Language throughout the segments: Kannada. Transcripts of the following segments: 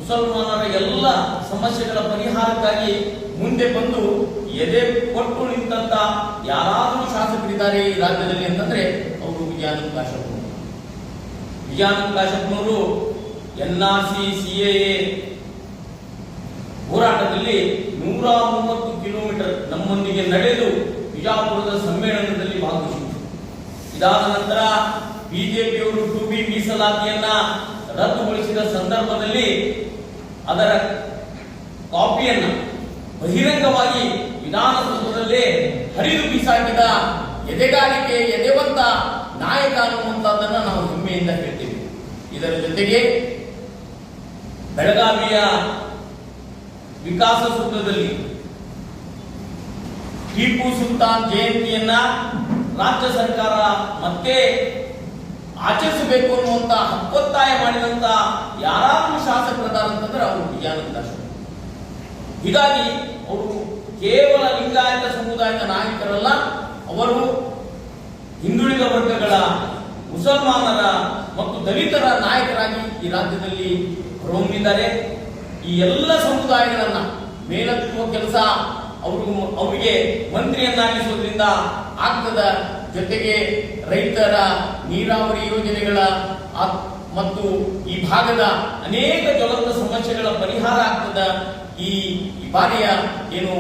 ಮುಸಲ್ಮಾನರ ಎಲ್ಲ ಸಮಸ್ಯೆಗಳ ಪರಿಹಾರಕ್ಕಾಗಿ ಮುಂದೆ ಬಂದು ಎದೆ ಕೊಟ್ಟು ನಿಂತ ಯಾರಾದರೂ ಶಾಸಕರಿದ್ದಾರೆ ಈ ರಾಜ್ಯದಲ್ಲಿ ಅಂತಂದ್ರೆ ಅವರು ವಿಜಯಾನಂದ ಕಾಶಪ್ಪನವರು. ವಿಜಯಾನಂದ ಕಾಶಪ್ಪನವರು NRC CAA ಹೋರಾಟದಲ್ಲಿ 130 ಕಿಲೋಮೀಟರ್ ನಮ್ಮೊಂದಿಗೆ ನಡೆದು ಬಿಜಾಪುರದ ಸಮ್ಮೇಳನದಲ್ಲಿ ಭಾಗವಹಿಸಿದರು. ಇದಾದ ನಂತರ ಬಿಜೆಪಿಯವರು 2B ಮೀಸಲಾತಿಯನ್ನ ರದ್ದುಗೊಳಿಸಿದ ಸಂದರ್ಭದಲ್ಲಿ ಅದರ ಕಾಪಿಯನ್ನ ಬಹಿರಂಗವಾಗಿ ವಿಧಾನಸೌಧದಲ್ಲೇ ಹರಿದು ಬಿಸಾಕಿದ ಎದೆಗಾರಿಕೆ ಎದೆವಂತ ನಾಯಕ ಅನ್ನುವಂಥದ್ದನ್ನು ನಾವು ಹೆಮ್ಮೆಯಿಂದ ಹೇಳ್ತೇವೆ. ಇದರ ಜೊತೆಗೆ ಬೆಳಗಾವಿಯ ವಿಕಾಸಸೌಧದಲ್ಲಿ ಟಿಪ್ಪು ಸುಲ್ತಾನ್ ಜಯಂತಿಯನ್ನ ರಾಜ್ಯ ಸರ್ಕಾರ ಮತ್ತೆ ಆಚರಿಸಬೇಕು ಅನ್ನುವಂತ ಒತ್ತಾಯ ಮಾಡಿದಂತ ಯಾರಾದರೂ ಶಾಸಕರಿದ್ದಾರಂತಂದ್ರೆ ಅವರು ವಿಜಯಾನಂದ ಕಾಶಪ್ಪನವರು. ಹೀಗಾಗಿ ಅವರು ಕೇವಲ ಲಿಂಗಾಯತ ಸಮುದಾಯದ ನಾಯಕರಲ್ಲ, ಅವರು ಹಿಂದುಳಿದ ವರ್ಗಗಳ, ಮುಸಲ್ಮಾನರ ಮತ್ತು ದಲಿತರ ನಾಯಕರಾಗಿ ಈ ರಾಜ್ಯದಲ್ಲಿ ಹೊರಹೊಮ್ಮಿದ್ದಾರೆ. ಈ ಎಲ್ಲ ಸಮುದಾಯಗಳನ್ನ ಮೇಲೆತ್ತುವ ಕೆಲಸ ಅವರಿಗೆ ಮಂತ್ರಿಯನ್ನಾಗಿಸುವುದರಿಂದ ಆಗ್ತದ. ಜೊತೆಗೆ ರೈತರ ನೀರಾವರಿ ಯೋಜನೆಗಳ ಮತ್ತು ಈ ಭಾಗದ ಅನೇಕ ಜ್ವಲಂತ ಸಮಸ್ಯೆಗಳ ಪರಿಹಾರ ಆಗ್ತದ. ಈ ಬಾರಿಯ ಏನು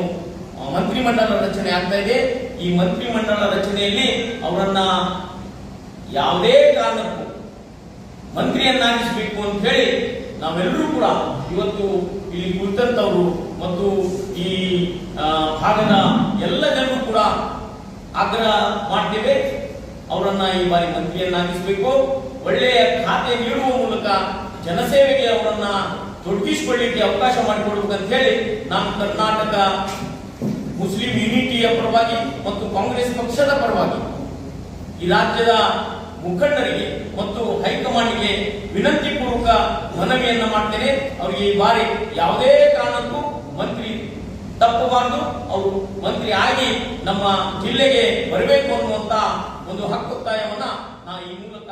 ಮಂತ್ರಿಮಂಡಲ ರಚನೆ ಆಗ್ತಾ ಇದೆ, ಈ ಮಂತ್ರಿಮಂಡಲ ರಚನೆಯಲ್ಲಿ ಅವರನ್ನ ಯಾವುದೇ ಕಾರಣಕ್ಕೂ ಮಂತ್ರಿಯನ್ನಾಗಿಸಬೇಕು ಅಂತ ಹೇಳಿ ನಾವೆಲ್ಲರೂ ಕೂಡ ಇವತ್ತು ಇಲ್ಲಿ ಕುಳಿತಂತವರು ಮತ್ತು ಈ ಭಾಗದ ಎಲ್ಲ ಜನರು ಕೂಡ ಆಗ್ರಹ ಮಾಡ್ತೇವೆ. ಅವರನ್ನ ಈ ಬಾರಿ ಮಂತ್ರಿಯನ್ನಾಗಿಸಬೇಕು. ಒಳ್ಳೆಯ ಖಾತೆ ನೀಡುವ ಮೂಲಕ ಜನಸೇವೆಗೆ ಅವರನ್ನ ತೊಡಗಿಸಿಕೊಳ್ಳಿಕ್ಕೆ ಅವಕಾಶ ಮಾಡಿಕೊಡ್ಬೇಕಂತ ಹೇಳಿ ನಾನು ಕರ್ನಾಟಕ ಮುಸ್ಲಿಂ ಯೂನಿಟಿಯ ಪರವಾಗಿ ಮತ್ತು ಕಾಂಗ್ರೆಸ್ ಪಕ್ಷದ ಪರವಾಗಿ ಈ ರಾಜ್ಯದ ಮುಖಂಡರಿಗೆ ಮತ್ತು ಹೈಕಮಾಂಡ್ಗೆ ವಿನಂತಿ ಪೂರ್ವಕ ಮನವಿಯನ್ನ ಮಾಡ್ತೇನೆ. ಅವರಿಗೆ ಈ ಬಾರಿ ಯಾವುದೇ ಕಾರಣಕ್ಕೂ ಮಂತ್ರಿ ತಪ್ಪಬಾರದು. ಅವರು ಮಂತ್ರಿ ಆಗಿ ನಮ್ಮ ಜಿಲ್ಲೆಗೆ ಬರಬೇಕು ಅನ್ನುವಂತ ಒಂದು ಹಕ್ಕೊತ್ತಾಯವನ್ನ ನಾನು ಈ ಮೂಲಕ